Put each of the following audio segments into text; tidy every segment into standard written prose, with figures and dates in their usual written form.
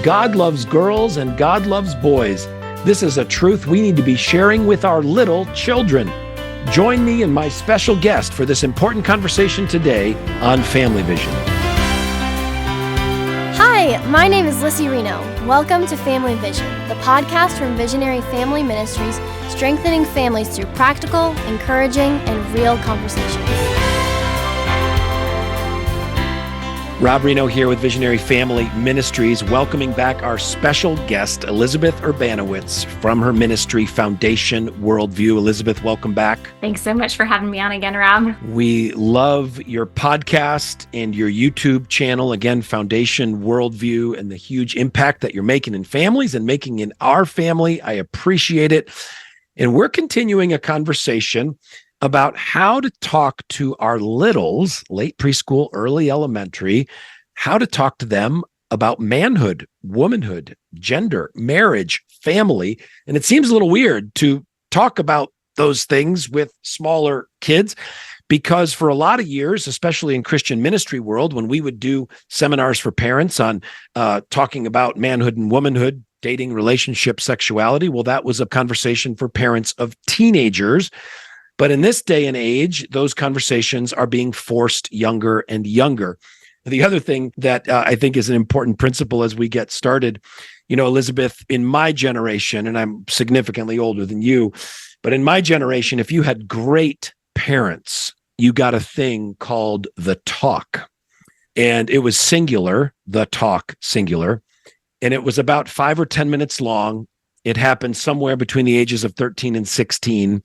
God loves girls and God loves boys. This is a truth we need to be sharing with our little children. Join me and my special guest for this important conversation today on Family Vision. Hi, my name is Rienow. Welcome to Family Vision, the podcast from Visionary Family Ministries, strengthening families through practical, encouraging, and real conversations. Rob Rienow here with Visionary Family Ministries, welcoming back our special guest, Elizabeth Urbanowicz, from her ministry, Foundation Worldview. Elizabeth, welcome back. Thanks so much for having me on again, Rob. We love your podcast and your YouTube channel, again, Foundation Worldview, and the huge impact that you're making in families and making in our family. I appreciate it. And we're continuing a conversation about how to talk to our littles, late preschool, early elementary, how to talk to them about manhood, womanhood, gender, marriage, family. And it seems a little weird to talk about those things with smaller kids because for a lot of years, especially in Christian ministry world, when we would do seminars for parents on talking about manhood and womanhood, dating, relationship, sexuality, well, that was a conversation for parents of teenagers. But in this day and age, those conversations are being forced younger and younger. The other thing that I think is an important principle as we get started, you know, Elizabeth, in my generation, and I'm significantly older than you, but in my generation, if you had great parents, you got a thing called the talk. And it was singular, the talk, singular. And it was about 5 or 10 minutes long. It happened somewhere between the ages of 13 and 16.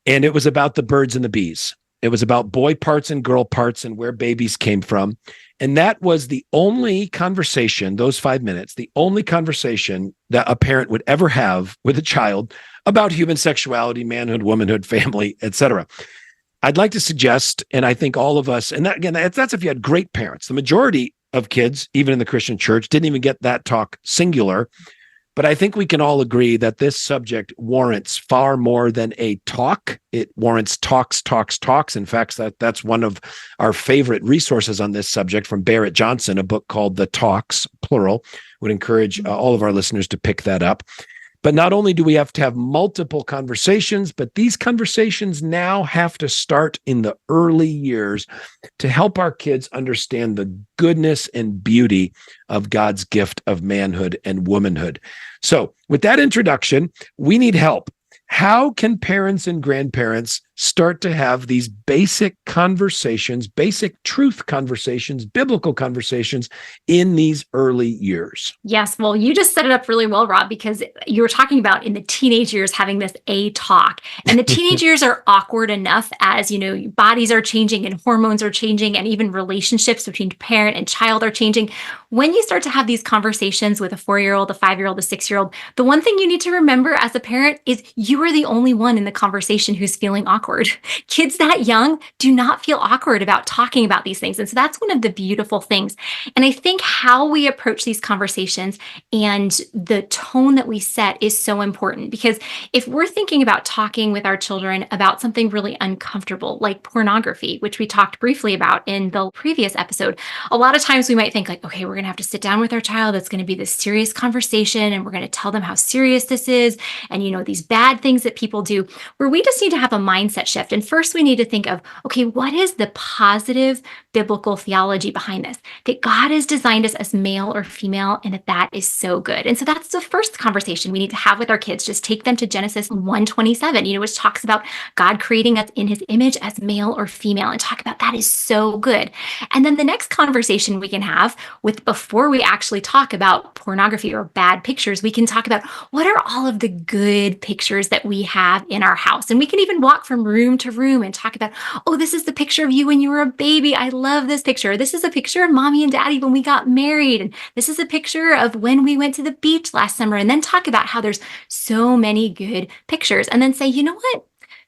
And it was about the birds and the bees. It was about boy parts and girl parts and where babies came from. And that was the only conversation, those 5 minutes, the only conversation that a parent would ever have with a child about human sexuality, manhood, womanhood, family, etc. I'd like to suggest, and I think all of us, and that, again, that's if you had great parents. The majority of kids, even in the Christian church, didn't even get that talk singular. But I think we can all agree that this subject warrants far more than a talk. It warrants talks. In fact, that's one of our favorite resources on this subject from Barrett Johnson, a book called The Talks, plural. Would encourage all of our listeners to pick that up. But not only do we have to have multiple conversations, but these conversations now have to start in the early years to help our kids understand the goodness and beauty of God's gift of manhood and womanhood. So with that introduction, we need help. How can parents and grandparents start to have these basic conversations, basic truth conversations, biblical conversations in these early years? Yes, well, you just set it up really well, Rob, because you were talking about in the teenage years having this A talk. And the teenage years are awkward enough as, you know, bodies are changing and hormones are changing and even relationships between parent and child are changing. When you start to have these conversations with a 4-year-old, a 5-year-old, a 6-year-old, the one thing you need to remember as a parent is you are the only one in the conversation who's feeling awkward. Kids that young do not feel awkward about talking about these things. And so that's one of the beautiful things. And I think how we approach these conversations and the tone that we set is so important, because if we're thinking about talking with our children about something really uncomfortable, like pornography, which we talked briefly about in the previous episode, a lot of times we might think like, okay, we're going to have to sit down with our child. It's going to be this serious conversation and we're going to tell them how serious this is. And, you know, these bad things that people do, where we just need to have a mindset shift. And first we need to think of, okay, what is the positive biblical theology behind this? That God has designed us as male or female and that is so good. And so that's the first conversation we need to have with our kids. Just take them to Genesis 1:27, which talks about God creating us in his image as male or female, and talk about that is so good. And then the next conversation we can have with, before we actually talk about pornography or bad pictures, we can talk about what are all of the good pictures that we have in our house. And we can even walk from room to room and talk about, oh, this is the picture of you when you were a baby. I love this picture. This is a picture of mommy and daddy when we got married. And this is a picture of when we went to the beach last summer. And then talk about how there's so many good pictures. And then say, you know what?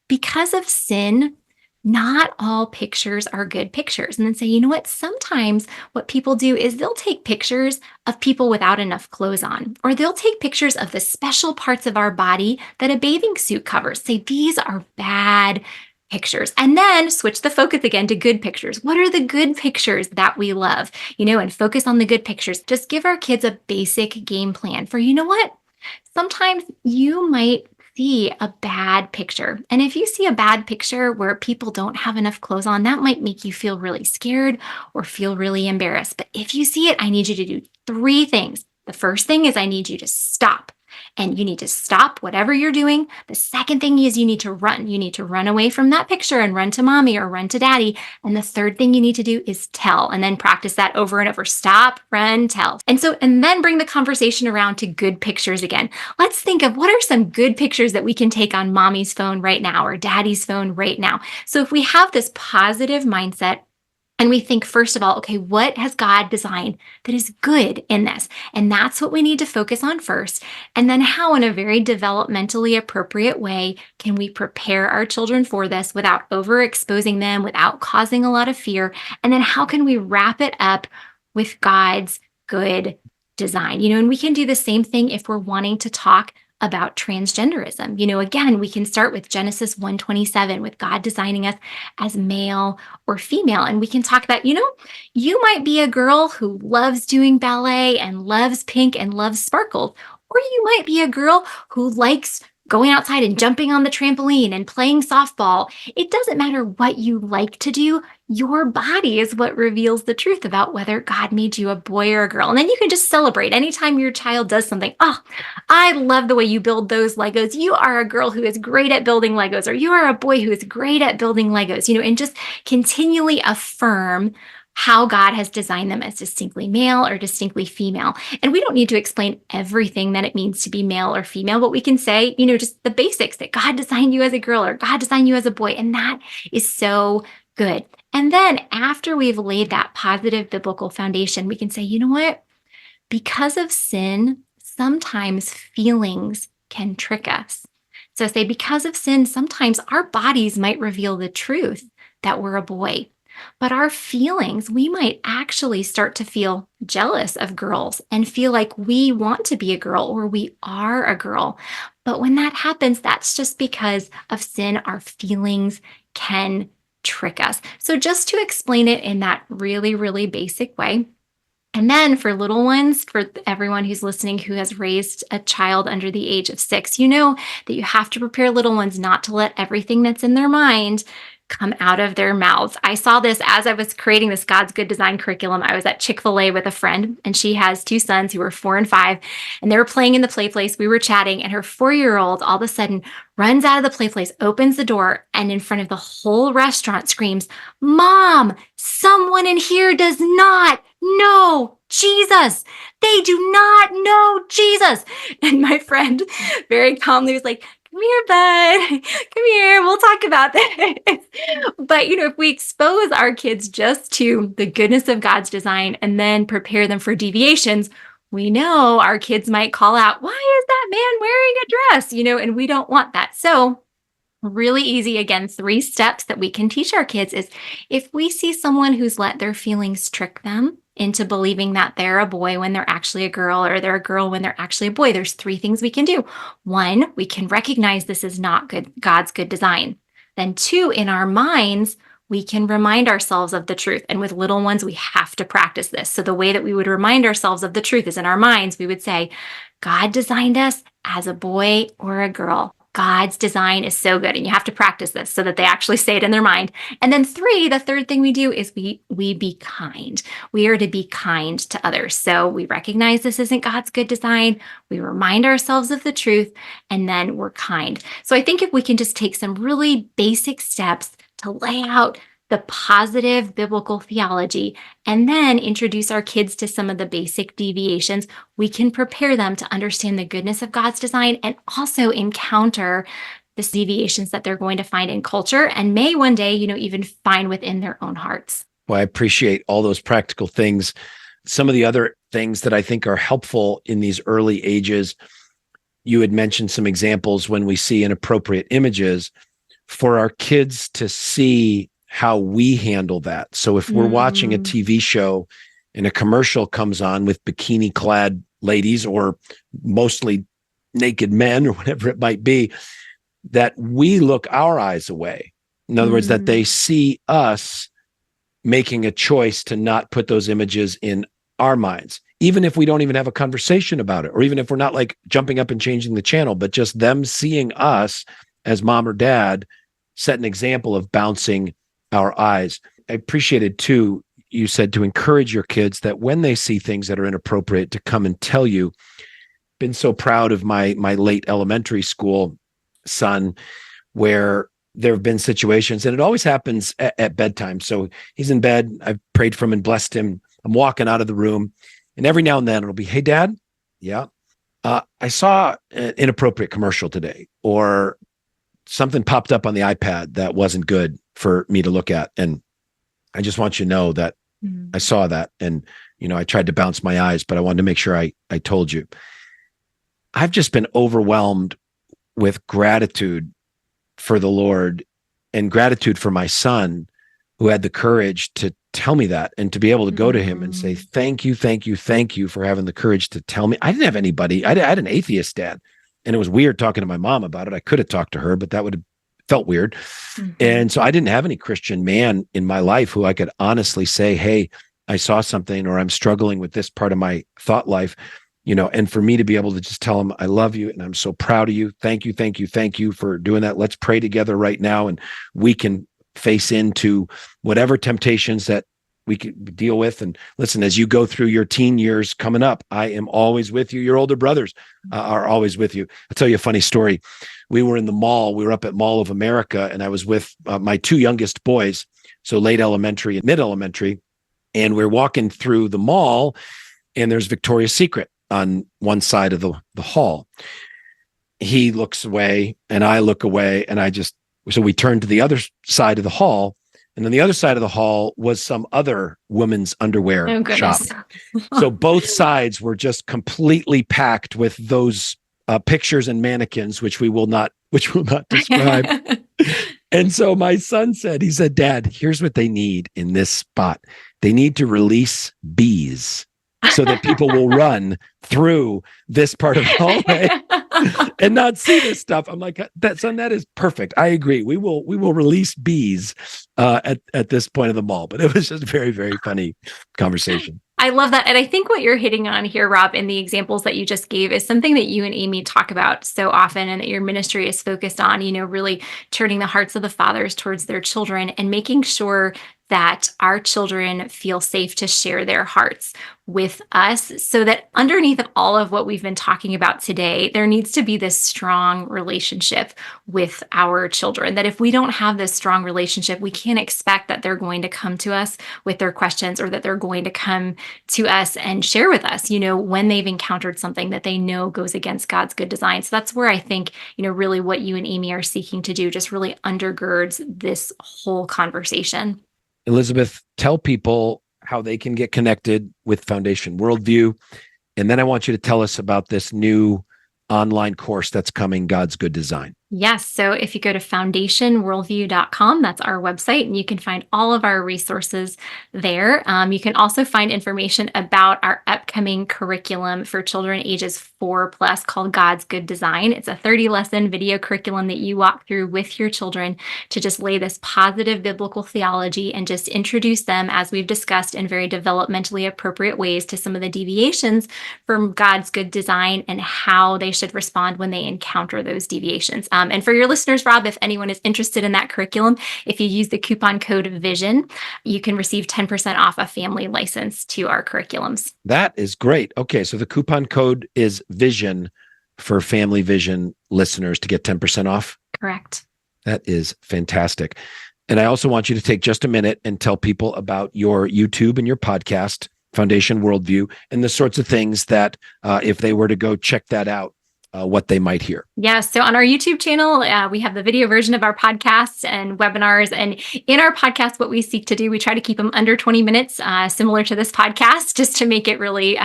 Because of sin, not all pictures are good pictures. And then say, you know what? Sometimes what people do is they'll take pictures of people without enough clothes on, or they'll take pictures of the special parts of our body that a bathing suit covers. Say, these are bad pictures. And then switch the focus again to good pictures. What are the good pictures that we love? And focus on the good pictures. Just give our kids a basic game plan for, what? Sometimes you might see a bad picture. And if you see a bad picture where people don't have enough clothes on, that might make you feel really scared or feel really embarrassed. But if you see it, I need you to do 3 things. The first thing is I need you to stop. And you need to stop whatever you're doing. The second thing is you need to run. You need to run away from that picture and run to mommy or run to daddy. And the third thing you need to do is tell, and then practice that over and over. Stop, run, tell. And then bring the conversation around to good pictures again. Let's think of what are some good pictures that we can take on mommy's phone right now or daddy's phone right now. So if we have this positive mindset, and we think, first of all, okay, what has God designed that is good in this? And that's what we need to focus on first. And then how, in a very developmentally appropriate way, can we prepare our children for this without overexposing them, without causing a lot of fear? And then how can we wrap it up with God's good design? And we can do the same thing if we're wanting to talk about transgenderism. Again, we can start with Genesis 1:27, with God designing us as male or female. And we can talk about, you might be a girl who loves doing ballet and loves pink and loves sparkles, or you might be a girl who likes going outside and jumping on the trampoline and playing softball. It doesn't matter what you like to do. Your body is what reveals the truth about whether God made you a boy or a girl. And then you can just celebrate anytime your child does something. Oh, I love the way you build those Legos. You are a girl who is great at building Legos, or you are a boy who is great at building Legos, and just continually affirm how God has designed them as distinctly male or distinctly female. And we don't need to explain everything that it means to be male or female, but we can say, just the basics, that God designed you as a girl or God designed you as a boy. And that is so good. And then after we've laid that positive biblical foundation, we can say, what? Because of sin, sometimes feelings can trick us. So say, because of sin, sometimes our bodies might reveal the truth that we're a boy. But our feelings, we might actually start to feel jealous of girls and feel like we want to be a girl or we are a girl. But when that happens, that's just because of sin. Our feelings can trick us. So just to explain it in that really, really basic way. And then for little ones, for everyone who's listening who has raised a child under the age of 6, you know that you have to prepare little ones not to let everything that's in their mind come out of their mouths. I saw this as I was creating this God's Good Design curriculum. I was at Chick-fil-A with a friend, and she has 2 sons who were 4 and 5, and they were playing in the play place. We were chatting, and her 4-year-old all of a sudden runs out of the play place, opens the door, and in front of the whole restaurant screams, "Mom, someone in here does not know Jesus. They do not know Jesus." And my friend very calmly was like, "Come here, bud. Come here. We'll talk about this." But, if we expose our kids just to the goodness of God's design and then prepare them for deviations, we know our kids might call out, "Why is that man wearing a dress?" And we don't want that. So really easy, again, 3 steps that we can teach our kids is if we see someone who's let their feelings trick them into believing that they're a boy when they're actually a girl, or they're a girl when they're actually a boy, there's 3 things we can do. 1, we can recognize this is not God's good design. Then 2, in our minds, we can remind ourselves of the truth. And with little ones, we have to practice this. So the way that we would remind ourselves of the truth is in our minds, we would say, God designed us as a boy or a girl. God's design is so good. And you have to practice this so that they actually say it in their mind. And then 3, the third thing we do is we be kind. We are to be kind to others. So we recognize this isn't God's good design. We remind ourselves of the truth, and then we're kind. So I think if we can just take some really basic steps to lay out the positive biblical theology, and then introduce our kids to some of the basic deviations, we can prepare them to understand the goodness of God's design and also encounter the deviations that they're going to find in culture and may one day, even find within their own hearts. Well, I appreciate all those practical things. Some of the other things that I think are helpful in these early ages, you had mentioned some examples when we see inappropriate images for our kids to see how we handle that. So if we're watching a TV show and a commercial comes on with bikini-clad ladies or mostly naked men or whatever it might be, that we look our eyes away In other words, that they see us making a choice to not put those images in our minds, even if we don't even have a conversation about it, or even if we're not like jumping up and changing the channel, but just them seeing us as mom or dad set an example of bouncing our eyes. I appreciated too, you said to encourage your kids that when they see things that are inappropriate to come and tell you. Been so proud of my late elementary school son, where there have been situations, and it always happens at bedtime. So he's in bed. I've prayed for him and blessed him. I'm walking out of the room, and every now and then it'll be, "Hey, Dad, yeah, I saw an inappropriate commercial today," or something popped up on the iPad that wasn't good for me to look at, and I just want you to know that I saw that, and I tried to bounce my eyes, but I wanted to make sure I told you. I've just been overwhelmed with gratitude for the Lord and gratitude for my son, who had the courage to tell me that, and to be able to go to him and say, "Thank you, thank you, thank you for having the courage to tell me." I didn't have anybody. I had an atheist dad, and it was weird talking to my mom about it. I could have talked to her, but that would have felt weird. And so I didn't have any Christian man in my life who I could honestly say, "Hey, I saw something," or "I'm struggling with this part of my thought life." And for me to be able to just tell him, "I love you and I'm so proud of you. Thank you, thank you, thank you for doing that. Let's pray together right now, and we can face into whatever temptations that we could deal with. And listen, as you go through your teen years coming up, I am always with you. Your older brothers are always with you." I'll tell you a funny story. We were in the mall. We were up at Mall of America, and I was with my two youngest boys, so late elementary and mid elementary. And we're walking through the mall, and there's Victoria's Secret on one side of the hall. He looks away and I look away, and so we turned to the other side of the hall, and on the other side of the hall was some other women's underwear shop. So both sides were just completely packed with those pictures and mannequins, which we will not describe. And so my son said, "Dad, here's what they need in this spot. They need to release bees so that people will run through this part of the hallway and not see this stuff." I'm like, "That is perfect. I agree. We will release bees at this point of the mall." But it was just a very, very funny conversation. I love that. And I think what you're hitting on here, Rob, in the examples that you just gave, is something that you and Amy talk about so often, and that your ministry is focused on, really turning the hearts of the fathers towards their children and making sure that our children feel safe to share their hearts with us, so that underneath of all of what we've been talking about today, there needs to be this strong relationship with our children. That if we don't have this strong relationship, we can't expect that they're going to come to us with their questions, or that they're going to come to us and share with us, when they've encountered something that they know goes against God's good design. So that's where I think, really what you and Amy are seeking to do just really undergirds this whole conversation. Elizabeth, tell people how they can get connected with Foundation Worldview. And then I want you to tell us about this new online course that's coming, God's Good Design. Yes. So if you go to foundationworldview.com, that's our website, and you can find all of our resources there. You can also find information about our upcoming curriculum for children ages 4+ called God's Good Design. It's a 30-lesson video curriculum that you walk through with your children to just lay this positive biblical theology and just introduce them, as we've discussed, in very developmentally appropriate ways to some of the deviations from God's good design and how they should respond when they encounter those deviations. And for your listeners, Rob, if anyone is interested in that curriculum, if you use the coupon code VISION, you can receive 10% off a family license to our curriculums. That is great. Okay, so the coupon code is VISION for Family Vision listeners to get 10% off? Correct. That is fantastic. And I also want you to take just a minute and tell people about your YouTube and your podcast, Foundation Worldview, and the sorts of things that if they were to go check that out, what they might hear. Yeah. So on our YouTube channel, we have the video version of our podcasts and webinars. And in our podcast, what we seek to do, we try to keep them under 20 minutes, similar to this podcast, just to make it really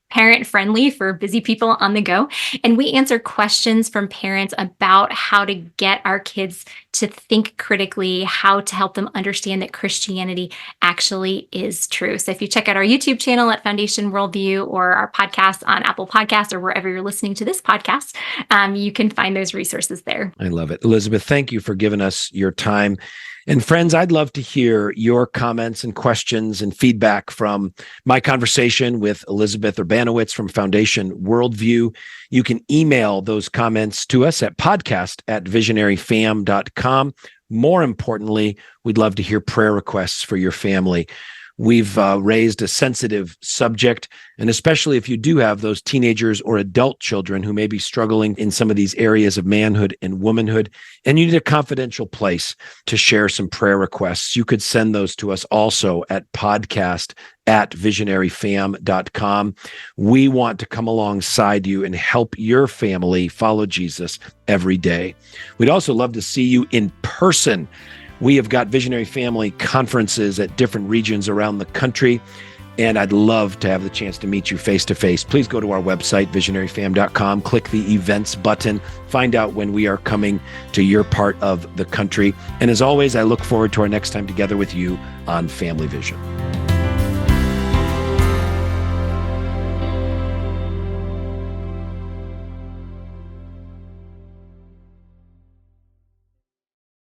parent friendly for busy people on the go. And we answer questions from parents about how to get our kids to think critically, how to help them understand that Christianity actually is true. So if you check out our YouTube channel at Foundation Worldview or our podcast on Apple Podcasts or wherever you're listening to this podcast, you can find those resources there. I love it. Elizabeth, thank you for giving us your time. And friends, I'd love to hear your comments and questions and feedback from my conversation with Elizabeth Urbanowicz from Foundation Worldview. You can email those comments to us at podcast@visionaryfam.com. More importantly, we'd love to hear prayer requests for your family. We've raised a sensitive subject, and especially if you do have those teenagers or adult children who may be struggling in some of these areas of manhood and womanhood, and you need a confidential place to share some prayer requests, you could send those to us also at podcast@visionaryfam.com. We want to come alongside you and help your family follow Jesus every day. We'd also love to see you in person. We have got Visionary Family conferences at different regions around the country, and I'd love to have the chance to meet you face to face. Please go to our website, visionaryfam.com, click the events button, find out when we are coming to your part of the country. And as always, I look forward to our next time together with you on Family Vision.